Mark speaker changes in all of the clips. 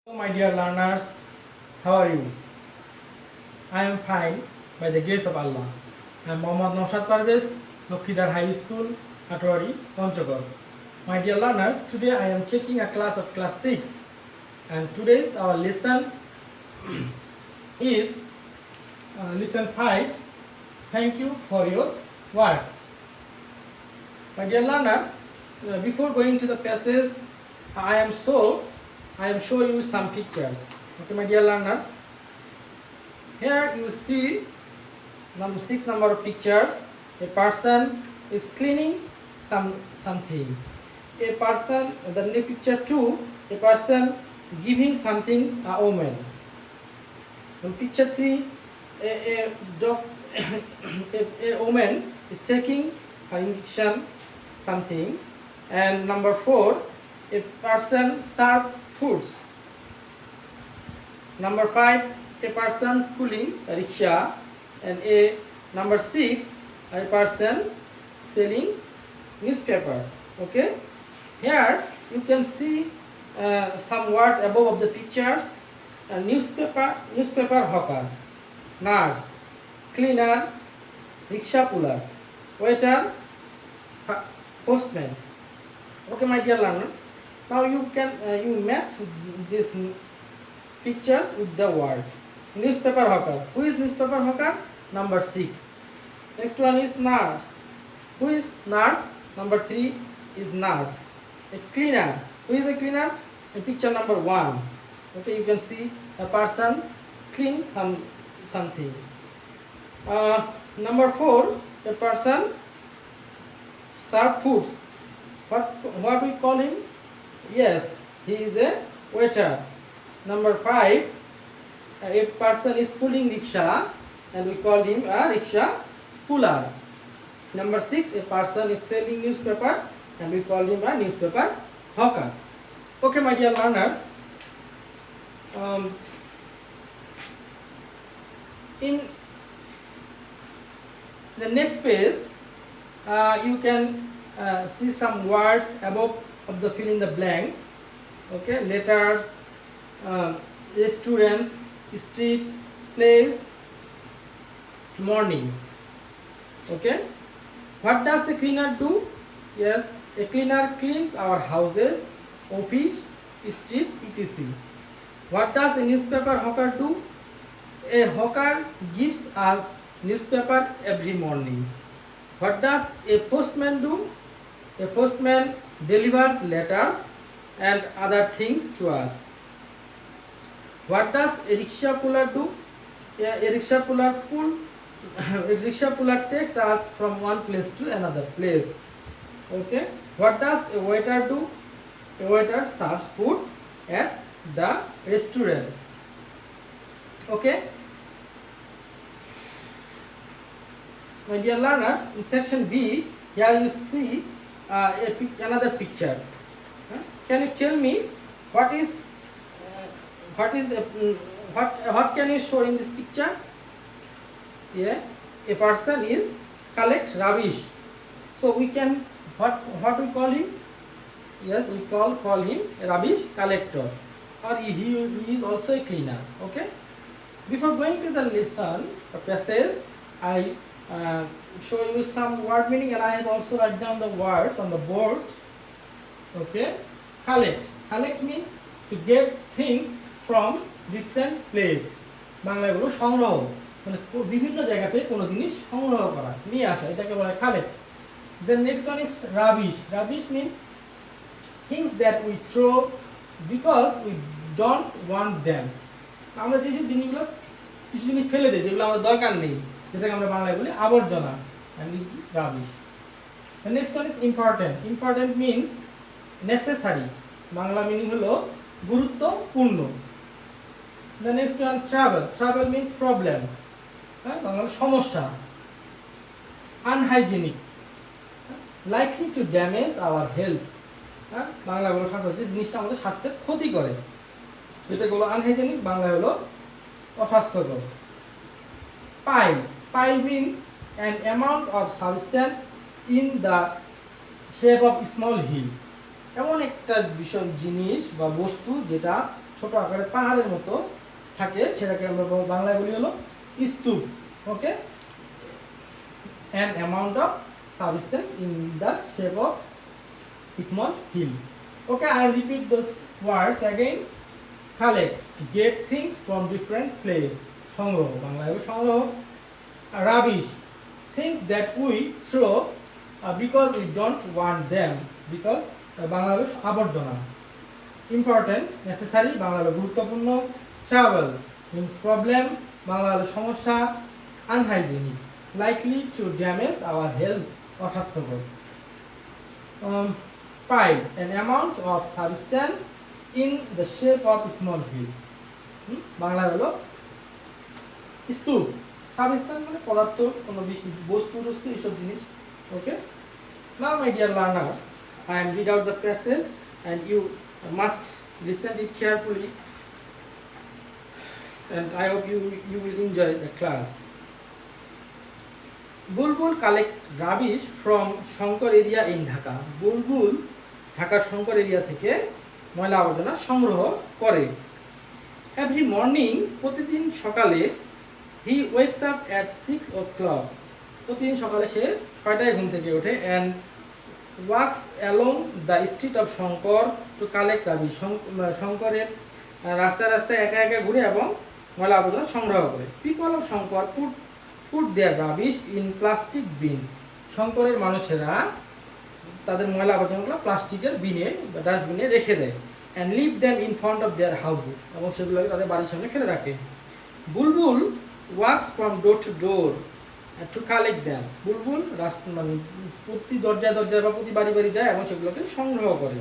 Speaker 1: Hello, my dear learners, how are you? I am fine by the grace of Allah. I am Mohammad Naushad Parvez, Lokhidar High School, Atwari, Panchagor. My dear learners, today I am taking a class of class 6 and today's our lesson is lesson 5. Thank you for your work. My dear learners, before going to the passage, I am show you some pictures. Okay, my dear learners. Here you see number 6 number of pictures. A person is cleaning something. A person, the next picture 2, a person giving something a woman. In picture 3, a woman is taking an injection something. And number 4, a person serve foods. Number 5, a person pulling a rickshaw. And number 6, a person selling newspaper. Okay, here you can see some words above of the pictures. Newspaper hawker, nurse, cleaner, rickshaw puller, waiter, postman. Okay, my dear learners, now you can you match these pictures with the word. Newspaper hawker. Who is newspaper hawker? Number 6. Next one is nurse. Who is nurse? Number 3 is nurse. A cleaner. Who is a cleaner? In picture number 1. Okay, you can see a person clean something. Number 4, a person serve food. What we call him? Yes, he is a waiter. Number 5, a person is pulling rickshaw and we call him a rickshaw puller. Number 6, a person is selling newspapers and we call him a newspaper hawker. Okay, my dear learners, in the next page you can see some words above of the fill in the blank. Okay, letters, restaurants, streets, place, morning. Okay, what does a cleaner do? Yes, a cleaner cleans our houses, office, streets, etc. What does a newspaper hawker do? A hawker gives us newspaper every morning. What does a postman do? A postman delivers letters and other things to us. What does a rickshaw puller do? A rickshaw puller takes us from one place to another place. Okay. What does a waiter do? A waiter serves food at the restaurant. Okay. My dear learners, in section B, here you see another picture. Can you tell me what can you show in this picture? Yeah, a person is collect rubbish. So we can what we call him? Yes, we call him a rubbish collector, or he is also a cleaner. Okay. Before going to the lesson or passage, I show you some word meaning, and I have also write down the words on the board. Okay, collect means to get things from different place. বাংলায় বলো সংগ্রহ, মানে বিভিন্ন জায়গা থেকে কোনো জিনিস সংগ্রহ করা, নিয়ে আসা, এটাকে বলা হয় collect. Then next one is rubbish means things that we throw because we don't want them. আমরা যেসব জিনিসগুলো কিছু জিনিস ফেলে দিই যেগুলো আমাদের দরকার নেই, যেটাকে আমরা বাংলায় বলি আবর্জনা, and is rubbish. The next one is important means necessary, Bangla meaning হলো গুরুত্বপূর্ণ. The next one travel means problem, Bangla সমস্যা. Unhygienic, likely to damage our health, Bangla হলো স্বাস্থ্য, জিনিসটা আমাদের স্বাস্থ্যের ক্ষতি করে, যেটা হলো আনহাইজেনিক, বাংলা হলো অস্বাস্থ্যকর. Pile means an amount of substance in the shape of small hill, এমন একটা বিষয় জিনিস বা বস্তু যেটা ছোট আকারে পাহাড়ের মতো থাকে, সেটাকে আমরা বাংলায় বলি হলো স্তূপ। ওকে, an amount of substance in the shape of small hill. Okay, I repeat those words again. Collect, get things from different place. সংগ্রহ, বাংলায় সংগ্রহ। Rubbish, things that we throw because we don't want them, because বাংলায় আবর্জনা। Important, necessary, বাংলায় গুরুত্বপূর্ণ। Trouble, problem, বাংলায় সমস্যা। Unhygienic, likely to damage our health, অস্বাস্থ্যকর। Pile, an amount of substance in the shape of small hill. Bangla হলো স্তূপ। Substance মানে পদার্থ, কোনো বস্তু এইসব জিনিস। Okay, now my dear learners, I am read out the passage and you must listen it carefully, and I hope you will enjoy the class. Bulbul collect rubbish from Shankar area in Dhaka. বুলবুল ঢাকার Shankar area থেকে ময়লা আবর্জনা সংগ্রহ করে। Every morning, প্রতিদিন সকালে, হি wakes up at 6 o'clock, প্রতিদিন সকালে সে 6টায় ঘুম থেকে ওঠে, and wax along the street of Shankar to collect rubbish, শঙ্করের রাস্তায় রাস্তায় একা একা ঘুরে এবং ময়লা আবর্জনা সংগ্রহ করে। People of Shankar put their rubbish in plastic bins, শঙ্করের মানুষেরা তাদের ময়লা আবর্জনাগুলো প্লাস্টিকের বিনে বা ডাস্টবিনে রেখে দেয়, and leave them in front of their houses, এবং সেগুলোকে তাদের বাড়ির সামনে ফেলে রাখে। Bulbul walks from door to door to collect them, Bulbul মানে প্রতি দরজায় দরজায় বা প্রতি বাড়ি বাড়ি যায় এবং সেগুলোকে সংগ্রহ করে।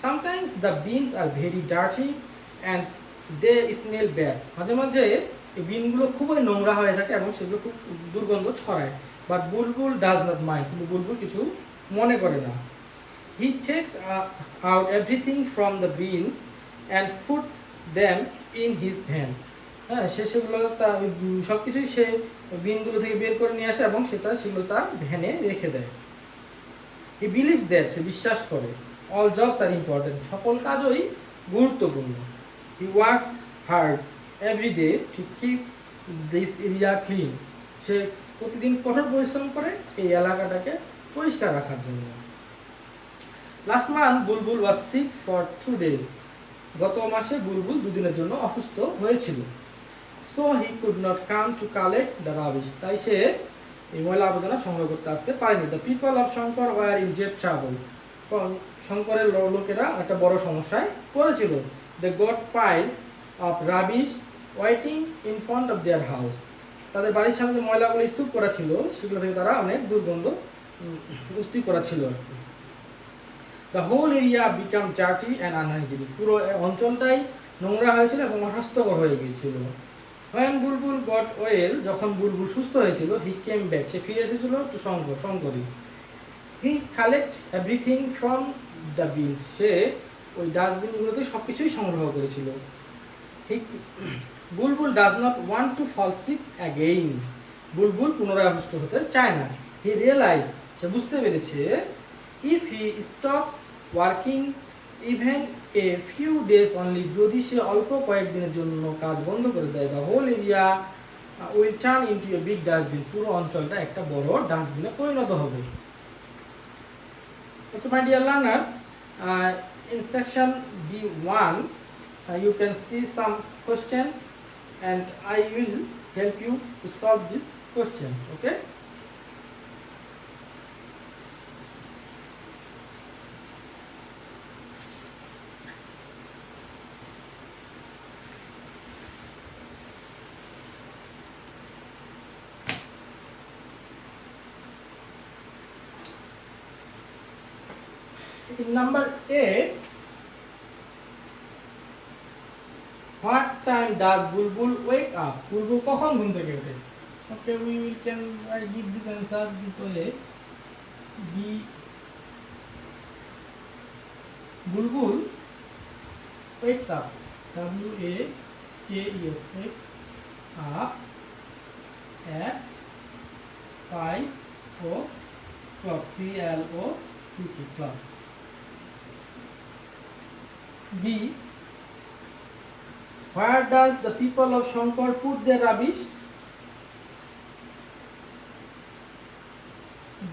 Speaker 1: Sometimes the bins are very dirty and they smell bad, মাঝে মাঝে এই বিনগুলো খুবই নোংরা হয়ে থাকে এবং সেগুলো খুব দুর্গন্ধ ছড়ায়। But Bulbul does not mind, কিন্তু বুলবুল কিছু মনে করে না। হি tax out everything from the beans and put them in his hand, হ্যাঁ, সে সেগুলো তার সব কিছুই সে বিনগুলো থেকে বের করে নিয়ে আসে এবং সেগুলো তার ভ্যানে রেখে দেয়। হি বিলিভস দ্যাট, সে বিশ্বাস করে, অল জবস আর ইম্পর্টেন্ট, সকল কাজই গুরুত্বপূর্ণ। He works hard every day to keep this area clean, সে প্রতিদিন কঠোর পরিশ্রম করে এই এলাকাটাকে পরিষ্কার রাখার জন্য। Last month Bulbul was sick for 2 days, গত মাসে বুলবুল 2 দিনের জন্য অসুস্থ হয়েছিল। So he could not come to collect the rubbish, তাই সে এই ময়লা আবর্জনা সংগ্রহ করতে আসতে পারেনি। The people of Shankar were in great trouble, শঙ্করের লোকেরা একটা বড় সমস্যায় পড়েছিল। They got piles of rubbish waiting in front of their house, তাদের বাড়ির সামনে যে ময়লাগুলো স্তূপ করা ছিল সেগুলো থেকে তারা অনেক দুর্গন্ধ স্তূপ করা ছিল আর কি। The whole area become dirty and unhygienic, পুরো অঞ্চলটাই নোংরা হয়েছিল এবং অস্বাস্থ্যকর হয়ে গিয়েছিল। হোয়েন বুলবুল গট ওয়েল, যখন বুলবুল সুস্থ হয়েছিল, হি কেম ব্যাক, সে ফিরে এসেছিল to Shankari. He collect everything from the bins, সে ওই ডাস্টবিনগুলোতে সব কিছুই সংগ্রহ করেছিল। Bulbul does not want to fall sick again, Bulbul পুনরায় অসুস্থ হতে চায় না। হি রিয়েলাইজ, সে বুঝতে পেরেছে, if he stop working even a few days only, যদি সে অল্প কয়েকদিনের জন্য কাজ বন্ধ করে দেয়, the whole area will turn into a big dustbin, পুরো অঞ্চলটা একটা বড় ডাস্টবিনে পরিণত হবে। Okay my dear learners, in section B1 you can see some questions and I will help you to solve this question. Okay, in number 8, what time does Bulbul wake up? Bulbul কখন ঘুম থেকে ওঠে? Okay, we can give this answer this way. Bulbul wakes up, W-A-K-E-S, up at 5 o'clock, C-L-O-C-K, clock. B, Where does the people of Shankar put their rubbish?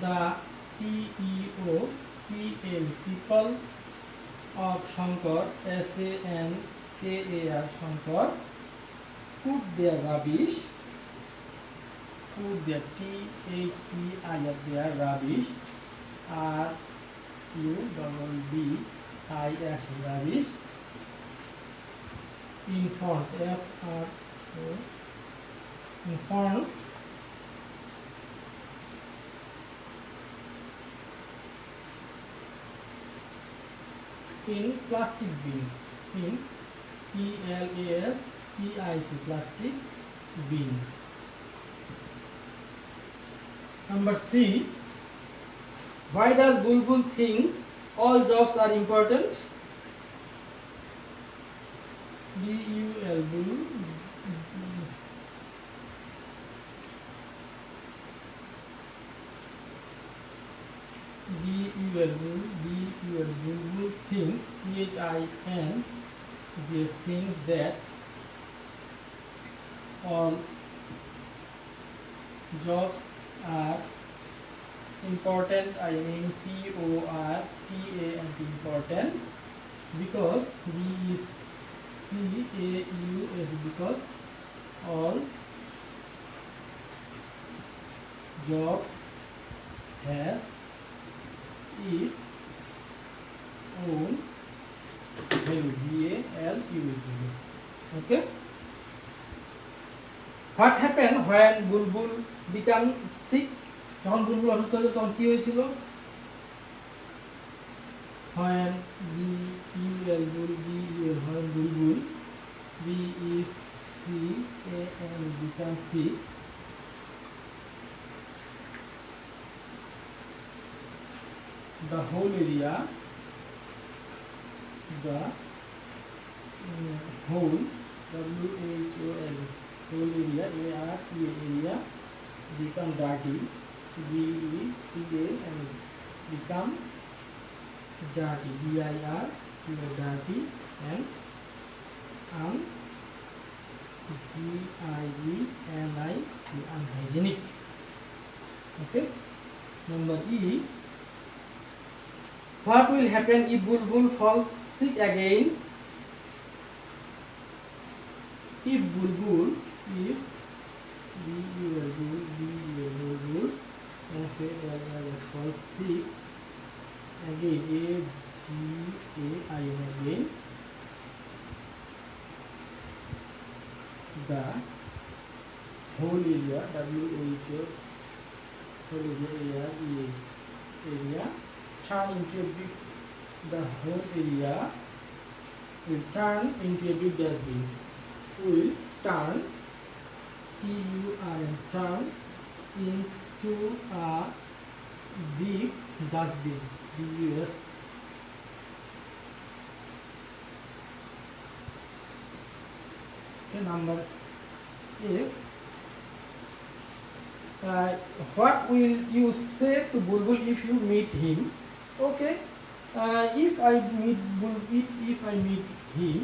Speaker 1: The PEO, people of Shankar, SANKAR, Shankar, put their rubbish, put their THEIR, their rubbish, RUBBIS, rubbish, in front, FRO, in front in plastic bin, in PLASTIC, plastic bin. Number C. Why does Bulbul think all jobs are important? BUL, Bulbul thinks, thinks that all jobs are important. I mean POR, PA and important, because BCAUS, because all job has its own value, VALU. Okay. What happened when Bulbul became sick? যখন বুলবুল অসুস্থ হলো তখন কি হয়েছিল? when Bulbul BECAN become sick, the whole area, the whole WHOL, whole area, area become dirty, BECA, and become dirty, DIR, dirty, and unhygienic. Okay. Number E. What will happen if Bulbul falls sick again? If Bulbul falls sick again, again, the whole area, WHO, whole area turn into a big, the whole area will turn into a big dustbin, will turn, turn into a big dustbin, DUS. Okay, number F. What will you say to Bulbul if you meet him? Okay, if I meet Bulbul, if I meet him,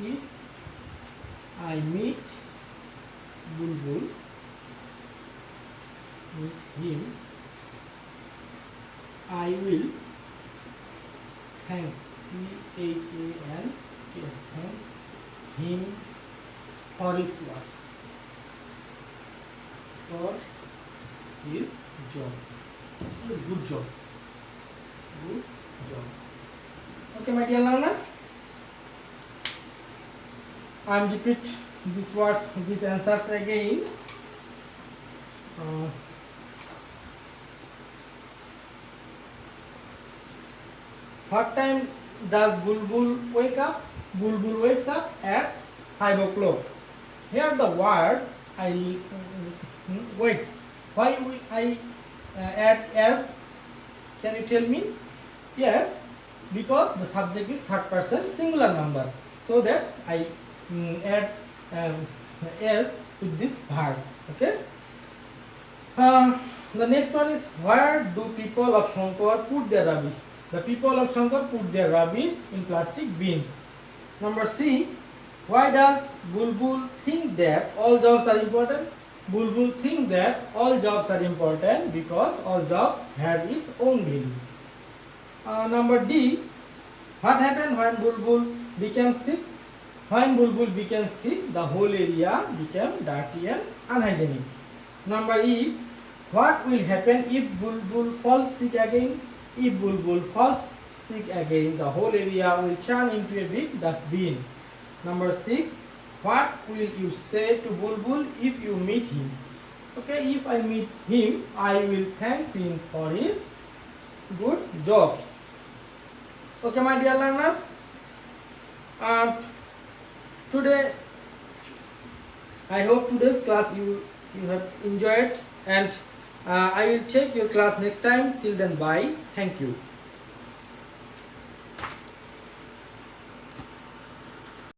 Speaker 1: if I meet Bulbul, meet him, I will thanks, THAN, thanks him for his work, for his job. Good job. Good job. Okay, my dear learners, I am repeat these words, these answers again. What time does Bulbul wake up? Bulbul wakes up at 5 o'clock. Here the word I wakes. Why I add s? Can you tell me? Yes, because the subject is third person singular number, so that I add s with this verb. Okay. The next one is, where do people of Shankar put their rubbish? The people of Shankar put their rubbish in plastic bins. Number C. Why does Bulbul think that all jobs are important? Bulbul thinks that all jobs are important because all job have its own value. Number D. What happened when Bulbul became sick? When Bulbul became sick, the whole area became dirty and unhygienic. Number E. What will happen if Bulbul falls sick again? If Bulbul falls sick again, the whole area will turn into a big dustbin. Number 6. What will you say to Bulbul if you meet him? Okay, if I meet him, I will thank him for his good job. Okay, my dear learners, today I hope today's class you have enjoyed, and I will check your class next time. Till then, bye. Thank you.